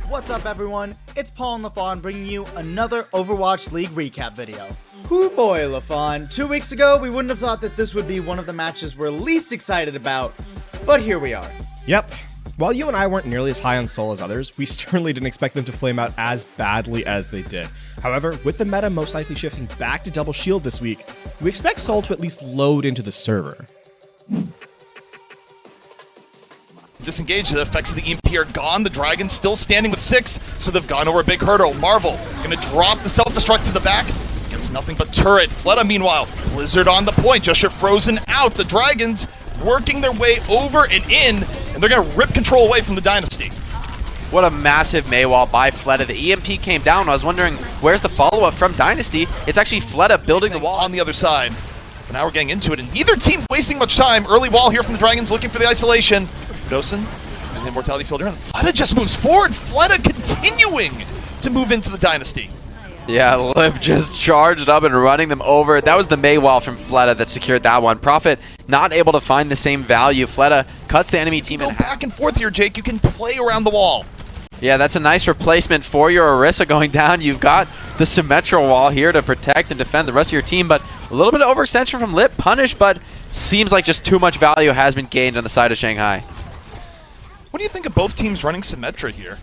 What's up everyone, it's Paul and LaFon bringing you another Overwatch League recap video. Hoo boy LaFon, 2 weeks ago we wouldn't have thought that this would be one of the matches we're least excited about, but here we are. Yep. While you and I weren't nearly as high on Seoul as others, we certainly didn't expect them to flame out as badly as they did. However, with the meta most likely shifting back to double shield this week, we expect Seoul to at least load into the server. Disengage, the effects of the EMP are gone. The Dragon's still standing with 6, so they've gone over a big hurdle. Marvel gonna drop the self-destruct to the back. Gets nothing but turret. Fleta, meanwhile, Blizzard on the point. Gesture frozen out. The Dragons working their way over and in, and they're gonna rip control away from the Dynasty. What a massive Maywall by Fleta. The EMP came down. I was wondering, where's the follow-up from Dynasty? It's actually Fleta building the wall on the other side. But now we're getting into it, and neither team wasting much time. Early wall here from the Dragons looking for the isolation. BUSAN using the Immortality Field here. Fleta just moves forward. Fleta continuing to move into the Dynasty. Yeah, Lip just charged up and running them over. That was the Maywall from Fleta that secured that one. Prophet not able to find the same value. Fleta cuts the enemy team in half. Back and forth here, Jake. You can play around the wall. Yeah, that's a nice replacement for your Orisa going down. You've got the Symmetra wall here to protect and defend the rest of your team, but a little bit of overextension from Lip. Punish, but seems like just too much value has been gained on the side of Shanghai. What do you think of both teams running Symmetra here?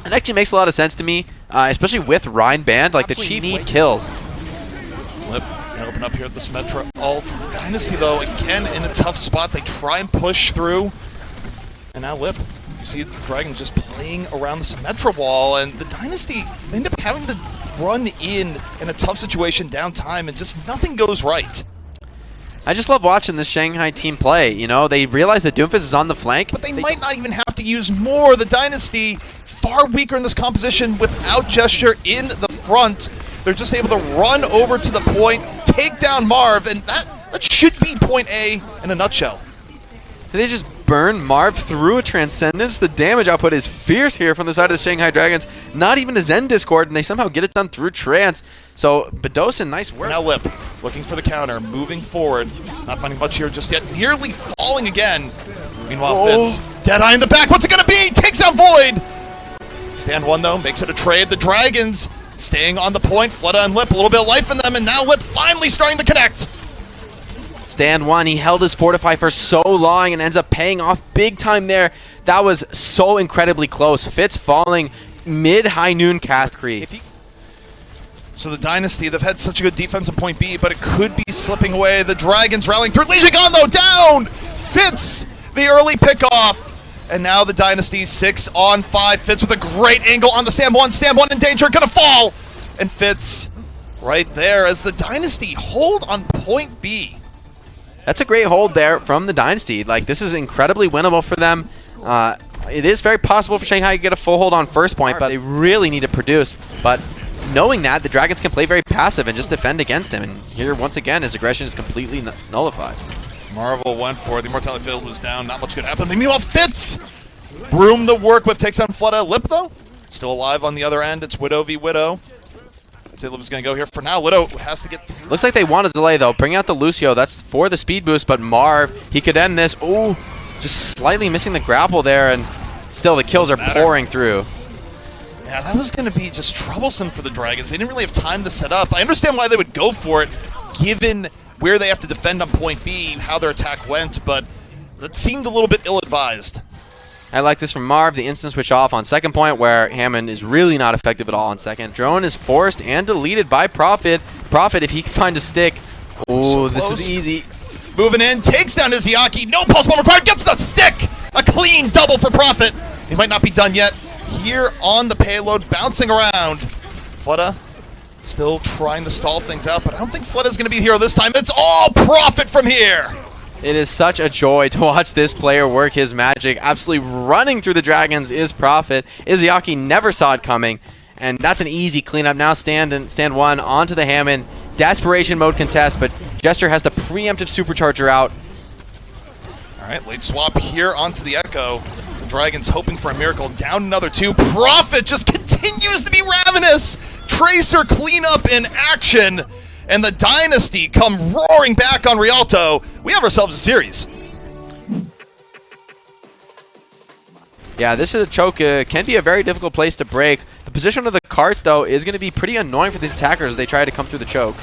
It actually makes a lot of sense to me, especially with Rhine Band. Like, the Chief need kills. Lip gonna open up here at the Symmetra ult. The Dynasty, though, again in a tough spot. They try and push through. And now Lip, you see the Dragon just playing around the Symmetra wall, and the Dynasty, they end up having to run in a tough situation, downtime, and just nothing goes right. I just love watching this Shanghai team play. You know, they realize that Doomfist is on the flank. But they might not even have to use more. The Dynasty, far weaker in this composition without Gesture in the front. They're just able to run over to the point, take down Marv, and that should be point A in a nutshell. So they just burn Marv through a Transcendence. The damage output is fierce here from the side of the Shanghai Dragons. Not even a Zen Discord, and they somehow get it done through Trance. So, BUSAN, nice work. Now Lip, looking for the counter, moving forward. Not finding much here just yet. Nearly falling again. Meanwhile, Fitz, Deadeye in the back. What's it going to be? Takes out Void. Stand one, though, makes it a trade. The Dragons staying on the point. Fleta and Lip, a little bit of life in them, and now Lip finally starting to connect. Stand one, he held his Fortify for so long and ends up paying off big time there. That was so incredibly close. Fitz falling mid-high noon cast creep. So the Dynasty, they've had such a good defense on point B, but it could be slipping away. The Dragons rallying through. LIJIANG, though, down! Fitz, the early pickoff. And now the Dynasty 6 on 5. Fitz with a great angle on the stand one. Stand one in danger, gonna fall! And Fitz right there as the Dynasty hold on point B. That's a great hold there from the Dynasty. Like, this is incredibly winnable for them. It is very possible for Shanghai to get a full hold on first point, but they really need to produce. But knowing that, the Dragons can play very passive and just defend against him. And here, once again, his aggression is completely nullified. Marvel went for it. The Immortality Field was down. Not much good happened. Meanwhile, Fitz! Broom the work with, takes down Fleta. Lip, though, still alive on the other end. It's Widow v. Widow. I'd say Lip is going to go here for now. Widow has to get through. Looks like they want to delay, though. Bring out the Lucio. That's for the speed boost, but Marv, he could end this. Ooh, just slightly missing the grapple there, and still the kills are pouring through. Yeah, that was going to be just troublesome for the Dragons. They didn't really have time to set up. I understand why they would go for it, given where they have to defend on point B, how their attack went, but that seemed a little bit ill-advised. I like this from Marv, the instant switch off on second point, where Hammond is really not effective at all on second. Drone is forced and deleted by Prophet. Prophet, if he can find a stick. Oh, so this is easy. Moving in, takes down Izayaki. No pulse bomb required, gets the stick! A clean double for Prophet. He might not be done yet. Here on the payload, bouncing around. Fleta still trying to stall things out, but I don't think Fleta's going to be the hero this time. It's all Prophet from here! It is such a joy to watch this player work his magic. Absolutely running through the Dragons is Prophet. Izayaki never saw it coming, and that's an easy cleanup. Now stand one onto the Hammond. Desperation mode contest, but Gesture has the preemptive supercharger out. All right, late swap here onto the Echo. The Dragons hoping for a miracle. Down another 2. Prophet just continues to be ravenous. Tracer cleanup in action. And the Dynasty come roaring back on Rialto. We have ourselves a series. Yeah, this is a choke. Can be a very difficult place to break. The position of the cart, though, is going to be pretty annoying for these attackers as they try to come through the choke.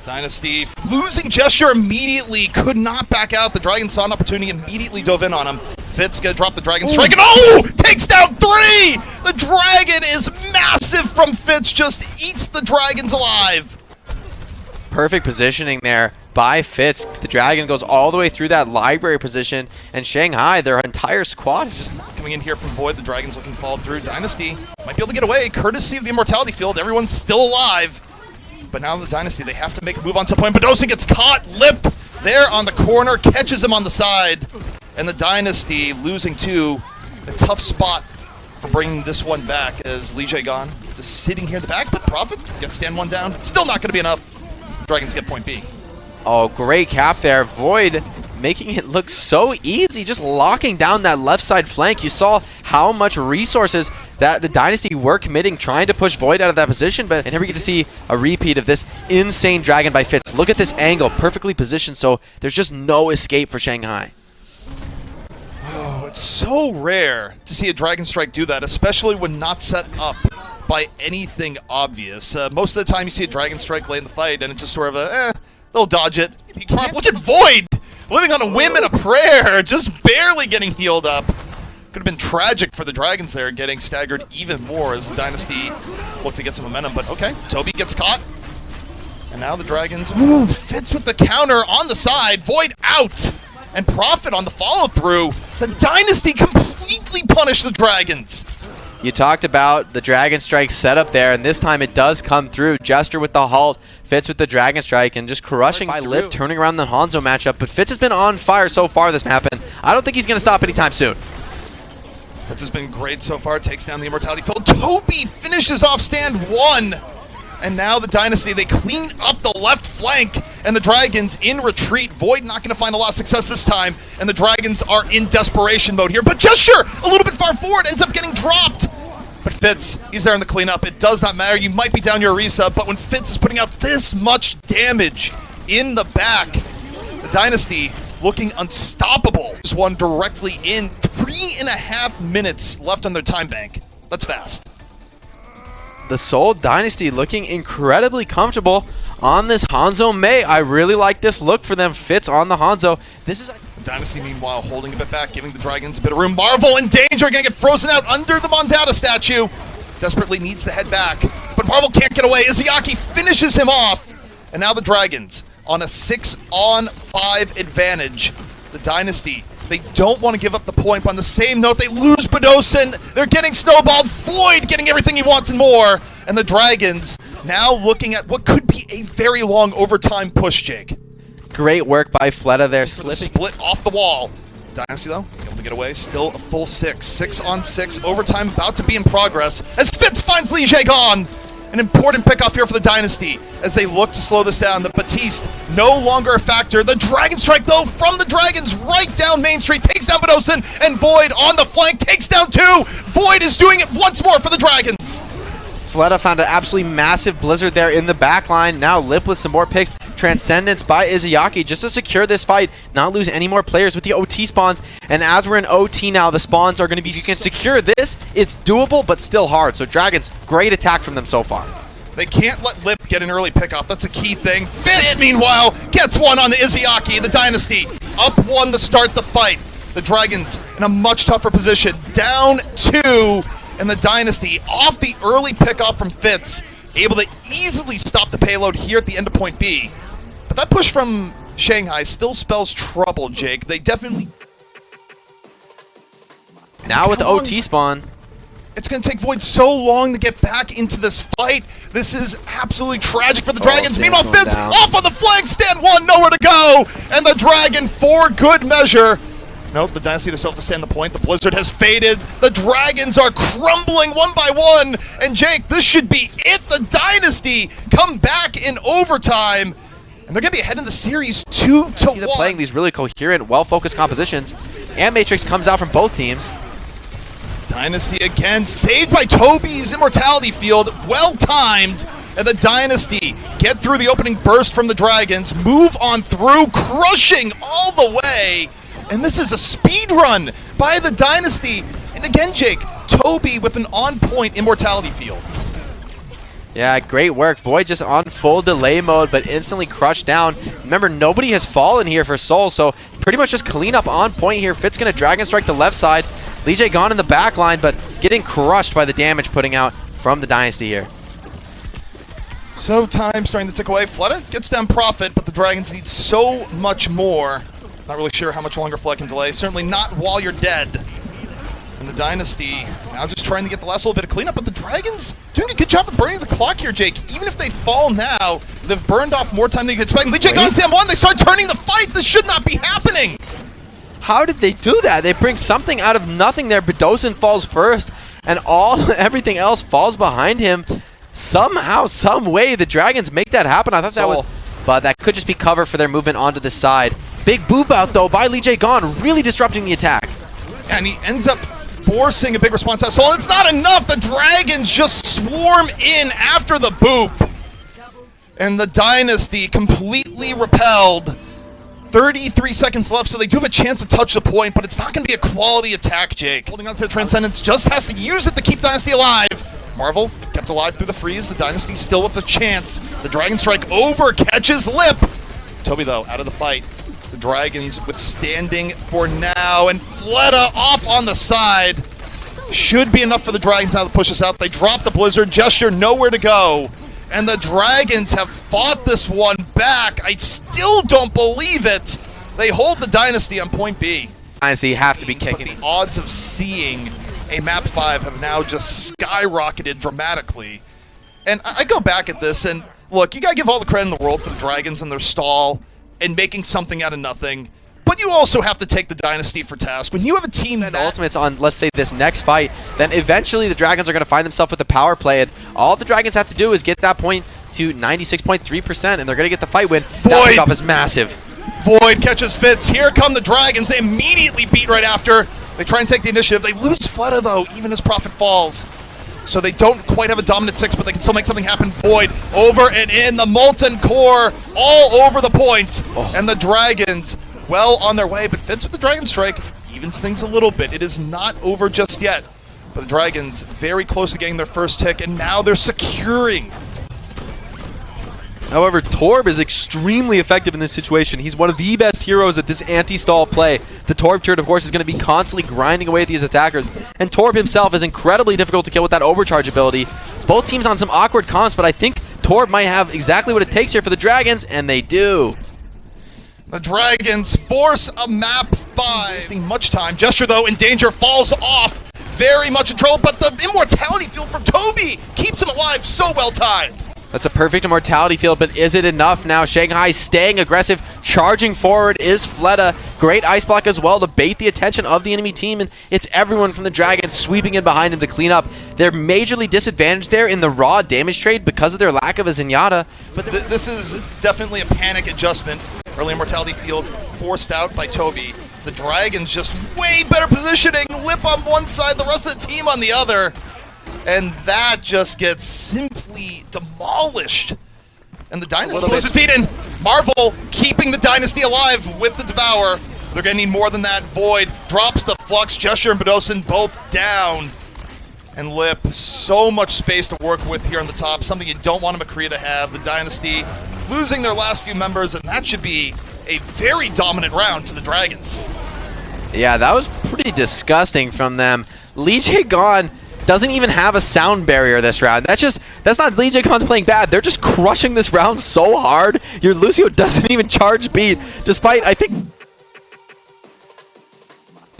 Dynasty losing gesture immediately, could not back out. The Dragon saw an opportunity, immediately dove in on him. Fitz gonna drop the Dragon Strike, and oh! Takes down 3! The Dragon is massive from Fitz, just eats the Dragons alive. Perfect positioning there by Fitz. The Dragon goes all the way through that library position, and Shanghai, their entire squad is coming in here from Void. The Dragon's looking to fall through. Dynasty might be able to get away, courtesy of the Immortality Field. Everyone's still alive. But now the Dynasty, they have to make a move on top point. BUSAN gets caught. Lip there on the corner, catches him on the side. And the Dynasty losing to a tough spot for bringing this one back as LIJIANG just sitting here in the back. But Prophet gets stand one down. Still not going to be enough. Dragons get point B. Oh, great cap there. Void making it look so easy, just locking down that left side flank. You saw how much resources that the Dynasty were committing, trying to push Void out of that position, but here we get to see a repeat of this insane Dragon by Fitz. Look at this angle, perfectly positioned, so there's just no escape for Shanghai. Oh, it's so rare to see a Dragon Strike do that, especially when not set up by anything obvious. Most of the time you see a Dragon Strike late in the fight, and it's just sort of they'll dodge it. Look at Void! Living on a whim and a prayer, just barely getting healed up. Could have been tragic for the Dragons there, getting staggered even more as the Dynasty look to get some momentum. But okay, Toby gets caught. And now the Dragons, ooh, Fitz with the counter on the side. Void out. And Prophet on the follow-through. The Dynasty completely punished the Dragons. You talked about the Dragon Strike setup there, and this time it does come through. Jester with the halt, Fitz with the Dragon Strike, and just crushing by Lip, turning around the Hanzo matchup. But Fitz has been on fire so far this map, and I don't think he's going to stop anytime soon. Fitz has been great so far, takes down the Immortality Field. Toby finishes off stand 1. And now the Dynasty, they clean up the left flank, and the Dragons in retreat. Void not going to find a lot of success this time, and the Dragons are in desperation mode here. But Gesture, a little bit far forward, ends up getting dropped. But Fitz, he's there in the cleanup. It does not matter. You might be down your resub, but when Fitz is putting out this much damage in the back, the Dynasty looking unstoppable. Just one directly in. 3.5 minutes left on their time bank. That's fast. The Seoul Dynasty looking incredibly comfortable on this Hanzo Mei. I really like this look for them. Fitz on the Hanzo. This is the Dynasty, meanwhile, holding a bit back, giving the Dragons a bit of room. Marvel in danger, gonna get frozen out under the Mondata statue. Desperately needs to head back, but Marvel can't get away. Izayaki finishes him off, and now the Dragons on a 6-on-5 advantage. The Dynasty, they don't want to give up the point, but on the same note, they lose BUSAN. They're getting snowballed. Void getting everything he wants and more. And the Dragons now looking at what could be a very long overtime push, Jake. Great work by Fleta there. The split off the wall. Dynasty, though, able to get away. Still a full 6. 6-on-6. Overtime about to be in progress as Fitz finds LIJIANG. An important pickoff here for the Dynasty as they look to slow this down. The Batiste no longer a factor. The Dragon Strike, though, from the Dragons right down Main Street. Takes down BUSAN, and Void on the flank takes down 2. Void is doing it once more for the Dragons. Fleta found an absolutely massive blizzard there in the back line. Now Lip with some more picks. Transcendence by Izayaki just to secure this fight, not lose any more players with the OT spawns. And as we're in OT now, the spawns are going to be, if you can secure this, it's doable, but still hard. So Dragons, great attack from them so far. They can't let Lip get an early pickoff. That's a key thing. Fitz, meanwhile, gets one on the Izayaki. The Dynasty up 1 to start the fight. The Dragons in a much tougher position. Down 2. And the Dynasty, off the early pickoff from Fitz, able to easily stop the payload here at the end of point B. But that push from Shanghai still spells trouble, Jake. They definitely... Now with the OT spawn. It's going to take Void so long to get back into this fight. This is absolutely tragic for the Dragons. Meanwhile, Fitz off on the flank, stand 1, nowhere to go. And the Dragon, for good measure. Nope, the Dynasty, they still have to stand the point. The Blizzard has faded. The Dragons are crumbling 1 by 1. And Jake, this should be it. The Dynasty come back in overtime. And they're going to be ahead in the series 2-1. They're playing these really coherent, well-focused compositions. And Matrix comes out from both teams. Dynasty again, saved by Toby's Immortality Field. Well-timed. And the Dynasty get through the opening burst from the Dragons. Move on through, crushing all the way. And this is a speed run by the Dynasty. An And again, Jake, Toby with an on-point immortality field. Yeah, great work. Void just on full delay mode, but instantly crushed down. Remember, nobody has fallen here for Seoul, so pretty much just clean up on point here. Fit's going to Dragon Strike the left side. LIJIANG in the back line, but getting crushed by the damage putting out from the Dynasty here. So time starting to tick away. Fleta gets down Profit, but the Dragons need so much more. Not really sure how much longer Fleta can delay. Certainly not while you're dead. And the Dynasty now just trying to get the last little bit of cleanup, but the Dragons doing a good job of burning the clock here, Jake. Even if they fall now, they've burned off more time than you could expect. LIJIANG on Sam 1, they start turning the fight. This should not be happening. How did they do that? They bring something out of nothing there. BUSAN falls first, and everything else falls behind him. Somehow, some way, the Dragons make that happen. I thought that was, but that could just be cover for their movement onto the side. Big boop out though by LIJIANG, really disrupting the attack. And he ends up forcing a big response out. So it's not enough. The Dragons just swarm in after the boop. And the Dynasty completely repelled. 33 seconds left, so they do have a chance to touch the point, but it's not going to be a quality attack, Jake. Holding on to the Transcendence, just has to use it to keep Dynasty alive. Marvel kept alive through the freeze. The Dynasty still with a chance. The Dragon Strike over, catches Lip. Toby, though, out of the fight. The Dragons withstanding for now, and Fleta off on the side. Should be enough for the Dragons now to push us out. They drop the Blizzard, Gesture nowhere to go. And the Dragons have fought this one back. I still don't believe it. They hold the Dynasty on point B. Dynasty have to be kicking. But the odds of seeing a map 5 have now just skyrocketed dramatically. And I go back at this, and look, you gotta give all the credit in the world for the Dragons and their stall and making something out of nothing. But you also have to take the Dynasty for task. When you have a team that ultimates on, let's say, this next fight, then eventually the Dragons are going to find themselves with the power play, and all the Dragons have to do is get that point to 96.3%, and they're going to get the fight win. That pickoff is massive. Void catches Fitz. Here come the Dragons. They immediately beat right after. They try and take the initiative. They lose Fleta, though, even as Profit falls. So they don't quite have a dominant 6, but they can still make something happen. Void over and in. The Molten Core all over the point. And the Dragons well on their way, but Fitz with the Dragon Strike evens things a little bit. It is not over just yet. But the Dragons very close to getting their first tick, and now they're securing. However, Torb is extremely effective in this situation. He's one of the best heroes at this anti-stall play. The Torb turret, of course, is going to be constantly grinding away at these attackers. And Torb himself is incredibly difficult to kill with that overcharge ability. Both teams on some awkward comps, but I think Torb might have exactly what it takes here for the Dragons, and they do. The Dragons force a map 5. Wasting much time. Gesture, though, in danger, falls off. Very much in trouble, but the immortality field from Toby keeps him alive. So well timed. That's a perfect immortality field, but is it enough now? Shanghai staying aggressive, charging forward is Fleta. Great ice block as well to bait the attention of the enemy team, and it's everyone from the Dragons sweeping in behind him to clean up. They're majorly disadvantaged there in the raw damage trade because of their lack of a Zenyatta. But this is definitely a panic adjustment. Early immortality field forced out by Toby. The Dragons just way better positioning. Lip on one side, the rest of the team on the other. And that just gets simply demolished. And the Dynasty Blizzard's eaten. Marvel keeping the Dynasty alive with the Devour. They're going to need more than that. Void drops the Flux. Gesture and BUSAN both down. And Lip, so much space to work with here on the top. Something you don't want a McCree to have. The Dynasty losing their last few members, and that should be a very dominant round to the Dragons. Yeah, that was pretty disgusting from them. LIJIANG doesn't even have a sound barrier this round. That's not LIJIANG playing bad. They're just crushing this round so hard. Your Lucio doesn't even charge beat, despite, I think...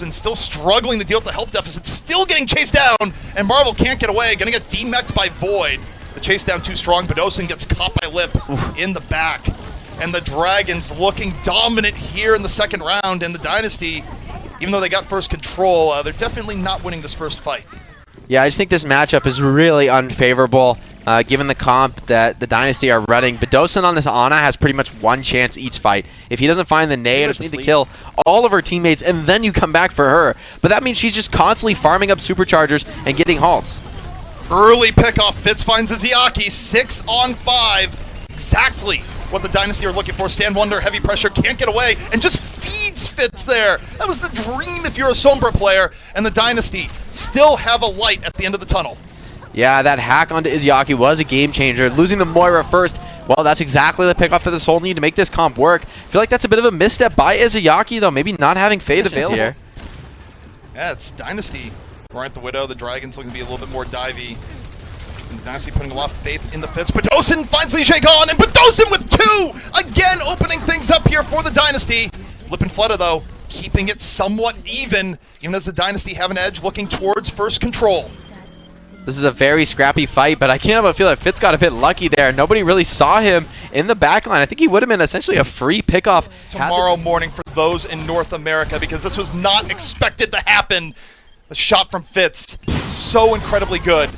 And still struggling to deal with the health deficit, still getting chased down, and Marvel can't get away. Gonna get demeched by Void. The chase down too strong, but BUSAN gets caught by Lip in the back. And the Dragons looking dominant here in the second round, and the Dynasty, even though they got first control, they're definitely not winning this first fight. Yeah, I just think this matchup is really unfavorable, given the comp that the Dynasty are running. But BUSAN on this Ana has pretty much one chance each fight. If he doesn't find the nade, just need to kill all of her teammates, and then you come back for her. But that means she's just constantly farming up superchargers and getting halts. Early pickoff. Fitz finds Iziaki. 6 on 5. Exactly what the Dynasty are looking for. Stand Wonder, heavy pressure, can't get away, and just feeds Fitz there. That was the dream if you're a Sombra player, and the Dynasty still have a light at the end of the tunnel. Yeah, that hack onto Izayaki was a game changer. Losing the Moira first, well, that's exactly the pickoff that the Soul need to make this comp work. I feel like that's a bit of a misstep by Izayaki, though. Maybe not having Fade available here. Yeah, it's Dynasty. Right at the Widow, the Dragon's looking to be a little bit more divey. And Dynasty putting a lot of faith in the Fitz. BUSAN finds LIJIANG on, and BUSAN with 2! Again, opening things up here for the Dynasty. Lip and Flutter, though, keeping it somewhat even as the Dynasty have an edge looking towards first control. This is a very scrappy fight, but I can't help but feel that Fitz got a bit lucky there. Nobody really saw him in the backline. I think he would have been essentially a free pickoff. Tomorrow morning for those in North America, because this was not expected to happen. The shot from Fitz, so incredibly good.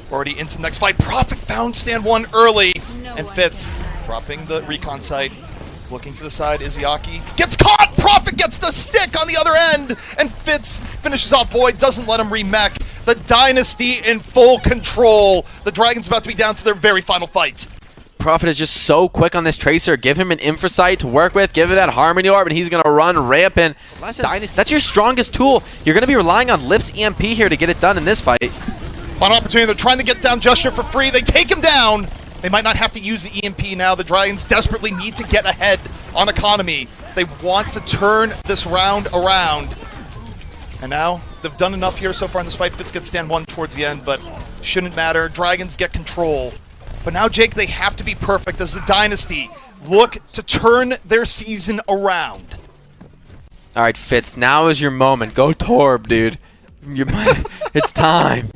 Already into the next fight. Prophet found stand 1 early, and Fitz dropping the recon sight. Looking to the side, Izayaki gets caught! Prophet gets the stick on the other end! And Fitz finishes off Void, doesn't let him remech. The Dynasty in full control. The Dragon's about to be down to their very final fight. Prophet is just so quick on this Tracer. Give him an infra sight to work with. Give him that Harmony Orb, and he's going to run rampant. Dynasty, that's your strongest tool. You're going to be relying on Lip's EMP here to get it done in this fight. Final opportunity. They're trying to get down Gesture for free. They take him down. They might not have to use the EMP now. The Dragons desperately need to get ahead on economy. They want to turn this round around. And now, they've done enough here so far in this fight. Fitz gets stand 1 towards the end, but shouldn't matter. Dragons get control. But now, Jake, they have to be perfect as the Dynasty look to turn their season around. All right, Fitz, now is your moment. Go Torb, dude. It's time.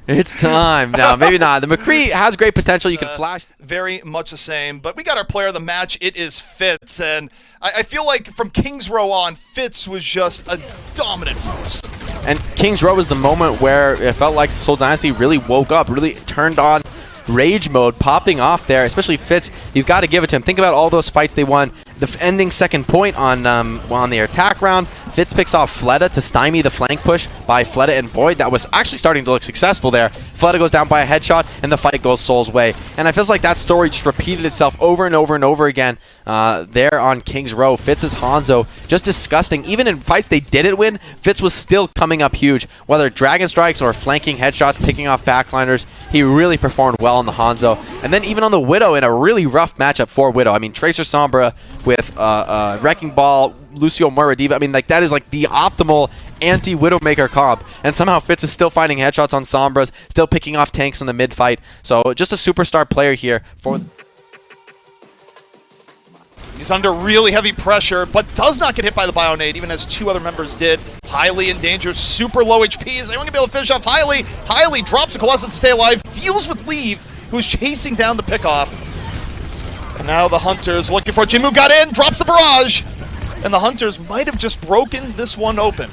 It's time. No, maybe not. The McCree has great potential. You can flash. Very much the same. But we got our player of the match. It is Fitz. And I feel like from King's Row on, Fitz was just a dominant force. And King's Row was the moment where it felt like the Seoul Dynasty really woke up, really turned on rage mode, popping off there, especially Fitz. You've got to give it to him. Think about all those fights they won. The ending second point on the attack round. Fitz picks off Fleta to stymie the flank push by Fleta and Void. That was actually starting to look successful there. Fleta goes down by a headshot, and the fight goes Soul's way. And it feels like that story just repeated itself over and over and over again there on King's Row. Fitz's Hanzo, just disgusting. Even in fights they didn't win, Fitz was still coming up huge. Whether Dragon Strikes or flanking headshots, picking off backliners, he really performed well on the Hanzo. And then even on the Widow in a really rough matchup for Widow. I mean, Tracer Sombra with Wrecking Ball, Lucio Moira Diva. I mean, like, that is like the optimal anti-Widowmaker comp. And somehow Fitz is still finding headshots on Sombras, still picking off tanks in the mid-fight. So just a superstar player here for... He's under really heavy pressure, but does not get hit by the Bionade, even as 2 other members did. Highly in danger, super low HP. Is anyone going to be able to finish off Highly? Highly drops a Coalescent to stay alive, deals with Leave, who's chasing down the pickoff. And now the Hunters looking for Jinmu, got in, drops the barrage. And the Hunters might have just broken this one open.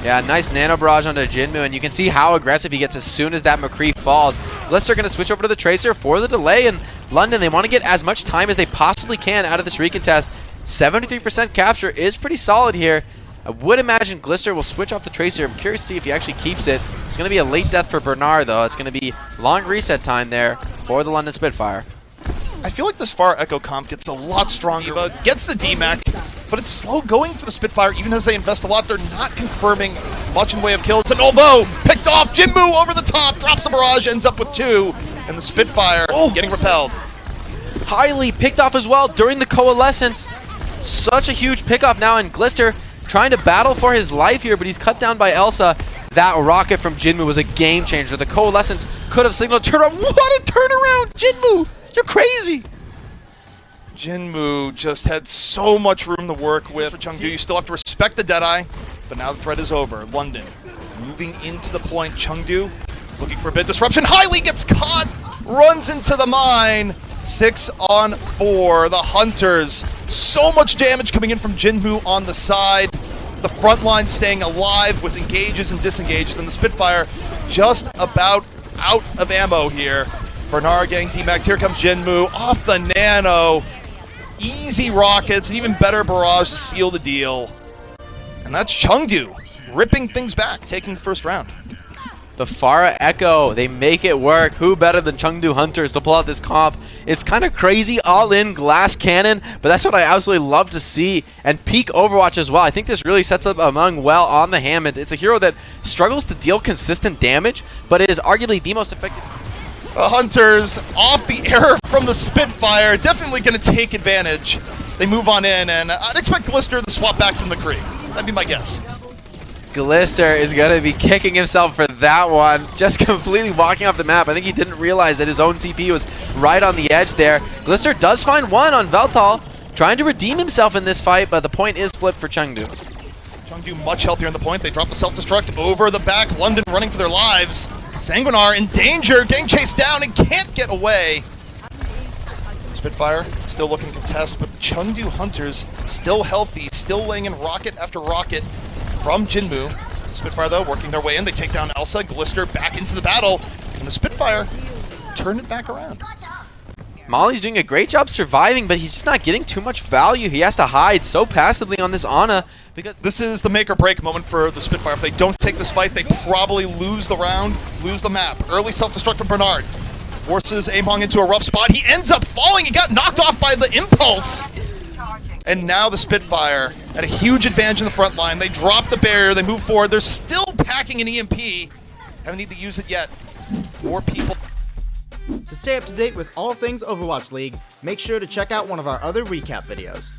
Yeah, nice nano barrage onto Jinmu, and you can see how aggressive he gets as soon as that McCree falls. Blister going to switch over to the Tracer for the delay in London. They want to get as much time as they possibly can out of this recontest. 73% capture is pretty solid here. I would imagine Glister will switch off the Tracer. I'm curious to see if he actually keeps it. It's going to be a late death for Bernard, though. It's going to be long reset time there for the London Spitfire. I feel like this far Echo comp gets a lot stronger. Gets the DMAC, but it's slow going for the Spitfire. Even as they invest a lot, they're not confirming much in way of kills. And although picked off, Jinmu over the top, drops the barrage, ends up with 2. And the Spitfire getting repelled. Highly picked off as well during the Coalescence. Such a huge pickoff now, and Glister trying to battle for his life here, but he's cut down by Elsa. That rocket from Jinmu was a game changer. The Coalescence could have signaled turnaround. What a turnaround, Jinmu! You're crazy. Jinmu just had so much room to work with. For Chengdu, you still have to respect the Deadeye, but now the threat is over. London moving into the point. Chengdu looking for a bit disruption. Highly gets caught, runs into the mine. 6 on 4. The Hunters. So much damage coming in from Jinmu on the side. The front line staying alive with engages and disengages, and the Spitfire just about out of ammo here. Bernard getting DMAC'd. Here comes Jinmu off the nano. Easy rockets, an even better barrage to seal the deal. And that's Chengdu ripping things back, taking the first round. The Pharah Echo, they make it work. Who better than Chengdu Hunters to pull out this comp? It's kind of crazy, all-in glass cannon, but that's what I absolutely love to see. And peak Overwatch as well. I think this really sets up Among well on the Hammond. It's a hero that struggles to deal consistent damage, but it is arguably the most effective. Hunters off the error from the Spitfire, definitely going to take advantage. They move on in, and I'd expect Glister to swap back to McCree. That'd be my guess. Glister is going to be kicking himself for that one, just completely walking off the map. I think he didn't realize that his own TP was right on the edge there. Glister does find one on Veltal, trying to redeem himself in this fight, but the point is flipped for Chengdu. Chengdu much healthier in the point. They drop the self-destruct over the back. London running for their lives. Sanguinar in danger, getting chased down and can't get away. Spitfire still looking to contest, but the Chengdu Hunters still healthy, still laying in rocket after rocket from Jinmu. Spitfire, though, working their way in. They take down Elsa, Glister back into the battle, and the Spitfire turn it back around. Molly's doing a great job surviving, but he's just not getting too much value. He has to hide so passively on this Ana because this is the make or break moment for the Spitfire. If they don't take this fight, they probably lose the round, lose the map. Early self-destruct from Bernard. Forces Among into a rough spot. He ends up falling. He got knocked off by the impulse. And now the Spitfire at a huge advantage in the front line. They drop the barrier. They move forward. They're still packing an EMP. Haven't need to use it yet. More people. To stay up to date with all things Overwatch League, make sure to check out one of our other recap videos.